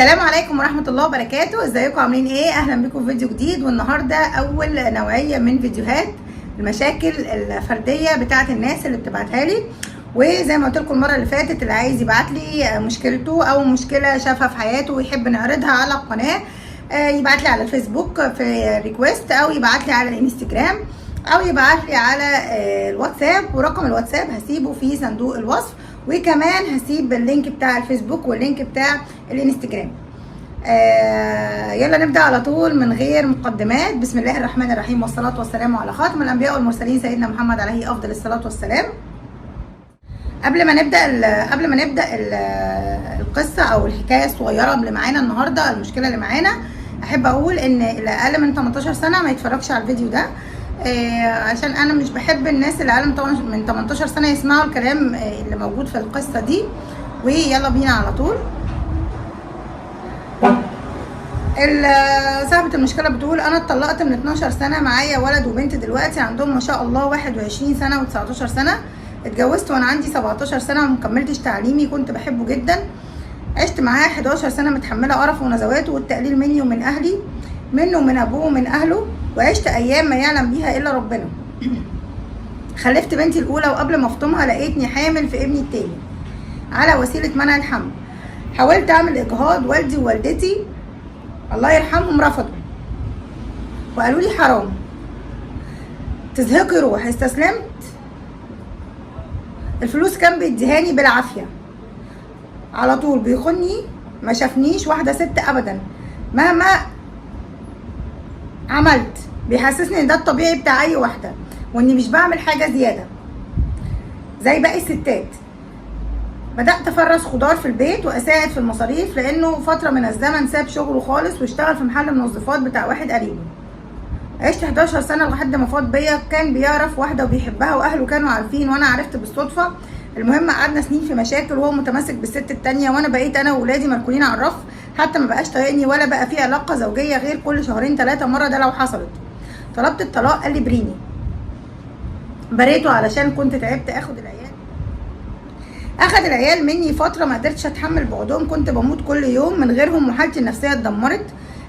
السلام عليكم ورحمة الله وبركاته. ازيكم عاملين ايه؟ اهلا بكم في فيديو جديد، والنهاردة اول نوعية من فيديوهات المشاكل الفردية بتاعت الناس اللي بتبعتها لي. وزي ما قلت لكم المرة اللي فاتت، اللي عايز يبعت لي مشكلته او مشكلة شافها في حياته ويحب نعرضها على القناة، يبعت لي على الفيسبوك في ريكويست، او يبعت لي على الانستجرام، او يبعت لي على الواتساب. ورقم الواتساب هسيبه في صندوق الوصف، وكمان هسيب اللينك بتاع الفيسبوك واللينك بتاع الانستجرام. يلا نبدأ على طول من غير مقدمات. بسم الله الرحمن الرحيم، والصلاة والسلام على خاتم الأنبياء والمرسلين سيدنا محمد عليه أفضل الصلاة والسلام. قبل ما نبدأ القصة أو الحكاية الصغيرة اللي معانا النهاردة، المشكلة اللي معانا، أحب أقول إن اللي أقل من 18 سنة ما يتفرجش على الفيديو ده، عشان انا مش بحب الناس اللي اقل من 18 سنه يسمعوا الكلام اللي موجود في القصه دي. ويلا بينا على طول. صاحبه المشكله بتقول: انا اتطلقت من 12 سنه، معايا ولد وبنت دلوقتي عندهم ما شاء الله 21 سنه و19 سنه. اتجوزت وانا عندي 17 سنه ومكملتش تعليمي، كنت بحبه جدا. عشت معاه 11 سنه متحمله قرفه ونزواته والتقليل مني ومن اهلي، منه ومن ابوه ومن اهله، وعشت ايام ما يعلم بيها الا ربنا. خلفت بنتي الاولى، وقبل ما افطمها لقيتني حامل في ابني التاني على وسيله منع الحمل. حاولت اعمل اجهاض، والدي ووالدتي الله يرحمهم رفضوا وقالوا لي حرام، تزهقي روح. استسلمت. الفلوس كان بيديهاني بالعافيه على طول، بيخوني، ما شافنيش واحده ست ابدا. مهما عملت بيحسسني ان ده الطبيعي بتاع اي واحده، واني مش بعمل حاجه زياده زي باقي الستات. بدات افرز خضار في البيت واساعد في المصاريف، لانه فتره من الزمن ساب شغله خالص واشتغل في محل منظفات بتاع واحد قريبه. عشت 11 سنه لحد ما فاض بيا. كان بيعرف واحده وبيحبها واهله كانوا عارفين وانا عرفت بالصدفه. المهم قعدنا سنين في مشاكل، وهو متمسك بالست التانيه، وانا بقيت انا واولادي مركونين على الرف. حتى ما بقاش طايقني ولا بقى في علاقه زوجيه غير كل شهرين 3 مره، ده لو حصلت. طلبت الطلاق، قال لي بريني. بريته علشان كنت تعبت. اخد العيال مني فتره، ما قدرتش اتحمل بعدهم، كنت بموت كل يوم من غيرهم وحالتي النفسيه اتدمرت.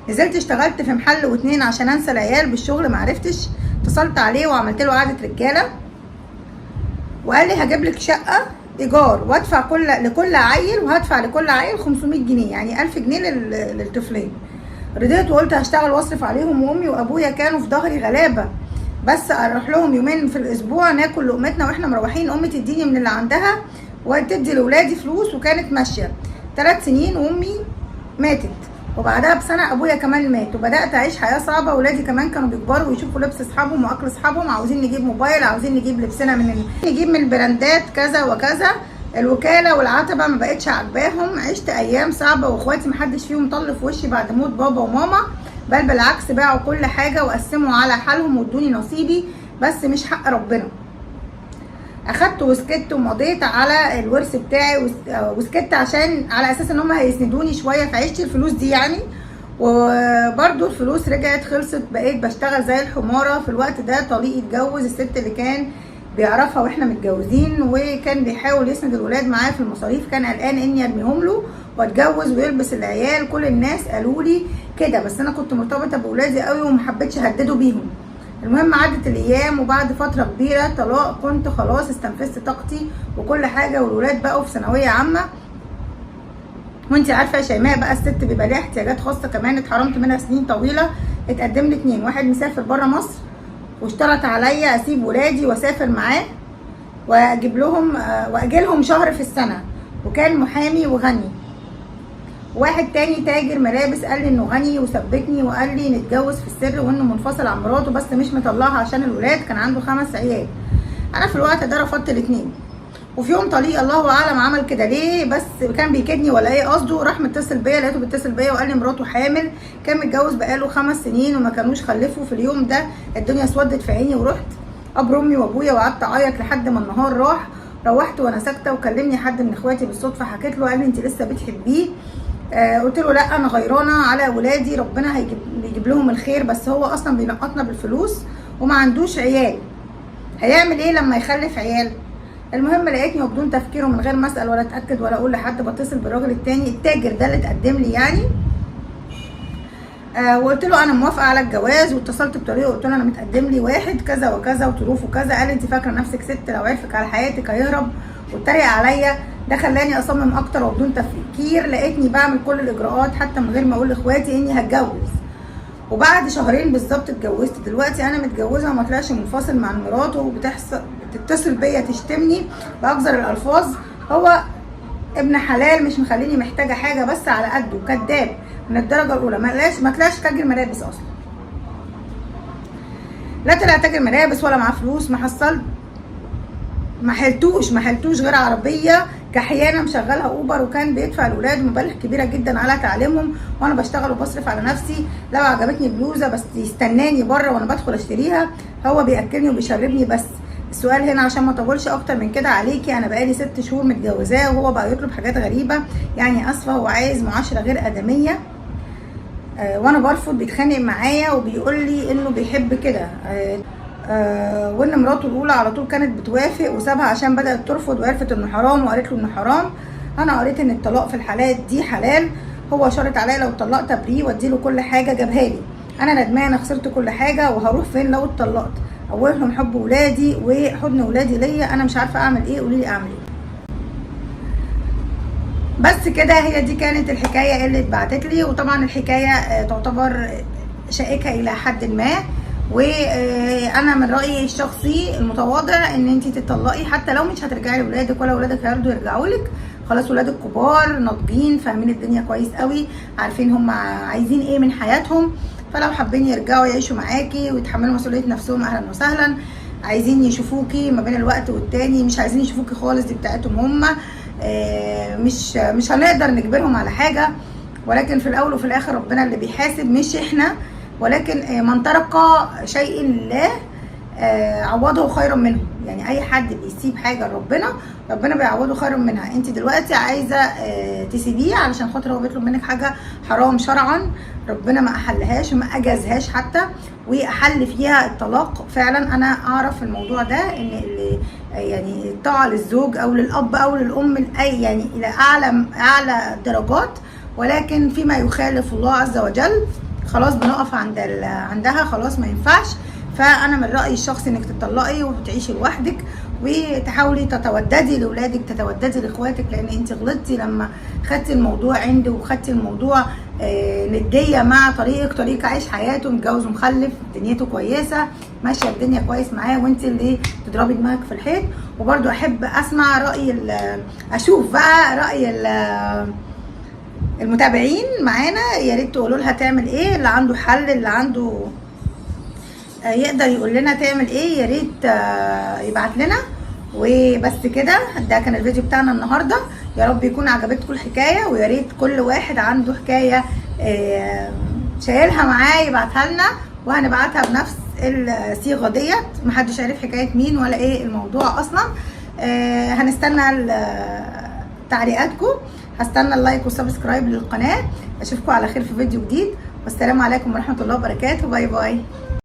نزلت اشتغلت في محل واتنين عشان انسى العيال، بالشغل ما عرفتش. اتصلت عليه وعملت له قعده رجاله، وقال لي هجيب لك شقه ايجار وادفع لكل عيل، وهدفع لكل عيل 500 جنيه، يعني 1000 جنيه للطفلين. رضيت وقلت هشتغل واصرف عليهم، وامي وابويا كانوا في ظهري غلابه، بس اروح لهم يومين في الاسبوع ناكل لقمتنا واحنا مروحين. امي تديني من اللي عندها وتدي لاولادي فلوس، وكانت ماشيه 3 سنين وامي ماتت، وبعدها بسنه ابويا كمان مات، وبدات اعيش حياه صعبه. ولادي كمان كانوا بيكبروا ويشوفوا لبس اصحابهم واكل اصحابهم، عاوزين نجيب موبايل، عاوزين نجيب لبسنا نجيب من البراندات كذا وكذا. الوكاله والعتبه ما بقتش عاجباهم. عشت ايام صعبه، واخواتي محدش فيهم طل في وشي بعد موت بابا وماما، بل بالعكس باعوا كل حاجه وقسموا على حالهم وادوني نصيبي، بس مش حق ربنا. اخدت وسكت ومضيت على الورث بتاعي، وسكت عشان على اساس ان هم هيسندوني شويه في عيشتي، الفلوس دي يعني. وبرده الفلوس رجعت خلصت، بقيت بشتغل زي الحماره. في الوقت ده طليقي اتجوز الست اللي كان بيعرفها واحنا متجوزين، وكان بيحاول يسند الولاد معايا في المصاريف. كان قلقان اني ارميهم له واتجوز ويلبس العيال. كل الناس قالوا لي كده، بس انا كنت مرتبطه باولادي قوي ومحبتش اهدده بيهم. المهم عدت الايام، وبعد فتره كبيره طلاق، كنت خلاص استنفذت طاقتي وكل حاجه، والولاد بقوا في ثانويه عامه. وانتي عارفه يا شيماء بقى، الست بيبقى ليها احتياجات خاصه كمان، اتحرمت منها سنين طويله. اتقدم لي 2، واحد مسافر بره مصر واشترط عليا اسيب ولادي واسافر معاه واجي لهم شهر في السنه، وكان محامي وغني. واحد تاني تاجر ملابس قال لي انه غني وثبتني، وقال لي نتجوز في السر، وانه منفصل عن مراته بس مش مطلعها عشان الولاد، كان عنده 5 عيال. انا في الوقت ده رفضت الاتنين. وفي يوم طليق الله اعلم عمل كده ليه، بس كان بيكدني ولا ايه قصده، راح متصل بيا، لقيته بيتصل بيا وقال لي مراته حامل. كان متجوز بقاله 5 سنين وما كانوش خلفوا. في اليوم ده الدنيا اسودت في عيني، ورحت قبر امي وابويا وقعدت اعيط لحد ما النهار راح. روحت وانا ساكته، وكلمني حد من اخواتي بالصدفه، حكيت له، قال لي انت لسه بتحبيه؟ قلت له لا، انا غيرانه على ولادي، ربنا هيجيب لهم الخير، بس هو اصلا بينقطنا بالفلوس وما عندوش عيال. هيعمل ايه لما يخلف عيال؟ المهم لقيتني وبدون تفكير ومن غير ما اسال ولا اتاكد ولا اقول لحد بتصل بالراجل التاني التاجر ده اللي اتقدم لي يعني. وقلت له انا موافقه على الجواز، واتصلت بطريقه وقلت له انا متقدم لي واحد كذا وكذا وظروفه كذا. قال انت فاكره نفسك ست لو عرفك على حياتك هيهرب، واتريق عليا. ده خلاني اصمم اكتر وبدون تفكير لقيتني بعمل كل الاجراءات حتى من غير ما اقول لاخواتي اني هتجوز. وبعد شهرين بالظبط اتجوزت. دلوقتي انا متجوزه وما طلعش منفصل مع مراته، بتتصل بيا تشتمني باقذر الالفاظ. هو ابن حلال مش مخليني محتاجه حاجه، بس على قده، كذاب من الدرجه الاولى. ما طلعش تاجر ملابس اصلا، لا طلع تاجر ملابس ولا معاه فلوس. ما حلتوش غير عربيه كحيانه مشغلها اوبر، وكان بيدفع الاولاد مبالغ كبيره جدا على تعليمهم، وانا بشتغل وبصرف على نفسي. لو عجبتني بلوزه بس يستناني بره وانا بدخل اشتريها. هو بياكلني وبيشربني بس. السؤال هنا عشان ما اطولش اكتر من كده عليكي، انا بقالي 6 شهور متجوزاه وهو بقى يطلب حاجات غريبه، يعني اسفه هو عايز معاشره غير ادميه وانا برفض. بيتخانق معايا وبيقول لي انه بيحب كده، وان مراته الاولى على طول كانت بتوافق وسابها عشان بدات ترفض وعرفت انه حرام وقالت له انه حرام. انا قريت ان الطلاق في الحالات دي حلال. هو شرط عليا لو اتطلقت ابريه واديله كل حاجه جابها لي. انا ندمانه خسرت كل حاجه، وهروح فين لو اتطلقت؟ اولهم حب ولادي وحضن ولادي ليا. انا مش عارفه اعمل ايه، قولي لي اعمل ايه. بس كده، هي دي كانت الحكايه اللي اتبعتت لي. وطبعا الحكايه تعتبر شائكه الى حد ما، وانا من رايي الشخصي المتواضع ان انت تطلقي، حتى لو مش هترجعي لاولادك ولا اولادك هيرضوا يرجعوا لك. خلاص ولادك كبار ناضجين فاهمين الدنيا كويس قوي، عارفين هم عايزين ايه من حياتهم. فلو حابين يرجعوا يعيشوا معاكي ويتحملوا مسؤوليه نفسهم اهلا وسهلا. عايزين يشوفوكي ما بين الوقت والتاني، مش عايزين يشوفوكي خالص، دي بتاعتهم هم. مش هنقدر نجبرهم على حاجه، ولكن في الاول وفي الاخر ربنا اللي بيحاسب مش احنا. ولكن من ترك شيء لله عوضه خيرا منه. يعني اي حد بيسيب حاجه لربنا ربنا بيعوضه خيرا منها. انت دلوقتي عايزه تسيبيه علشان خاطر هو بيطلب منك حاجه حرام شرعا، ربنا ما احلهاش وما اجازهاش حتى، واحل فيها الطلاق. فعلا انا اعرف الموضوع ده، ان اللي يعني الطاعه للزوج او للاب او للام اي يعني الى اعلى درجات، ولكن فيما يخالف الله عز وجل خلاص بنقف عندها، خلاص ما ينفعش. فانا من رايي الشخصي انك تطلقي وتعيشي لوحدك، وتحاولي تتوددي لاولادك، تتوددي لاخواتك، لان انت غلطتي لما خدتي الموضوع عندي وخدتي الموضوع نديه مع طريق عايش حياته، متجوز ومخلف، دنيته كويسه، ماشيه الدنيا كويس معاه، وانت اللي تضربي دماغك في الحيط. وبرده احب اسمع راي اشوف بقى راي المتابعين معانا. يا ريت تقولوا لها تعمل ايه، اللي عنده حل، اللي عنده يقدر يقول لنا تعمل ايه، يا ريت يبعت لنا. وبس كده، ده كان الفيديو بتاعنا النهارده. يا رب يكون عجبتكم الحكايه، ويا ريت كل واحد عنده حكايه شايلها معاه يبعتها لنا، وهنبعتها بنفس الصيغه ديت. محدش عارف حكايه مين ولا ايه الموضوع اصلا. هنستنى تعليقاتكم، هستنى اللايك والسبسكرايب للقناه. اشوفكم على خير في فيديو جديد، والسلام عليكم ورحمه الله وبركاته. باي باي.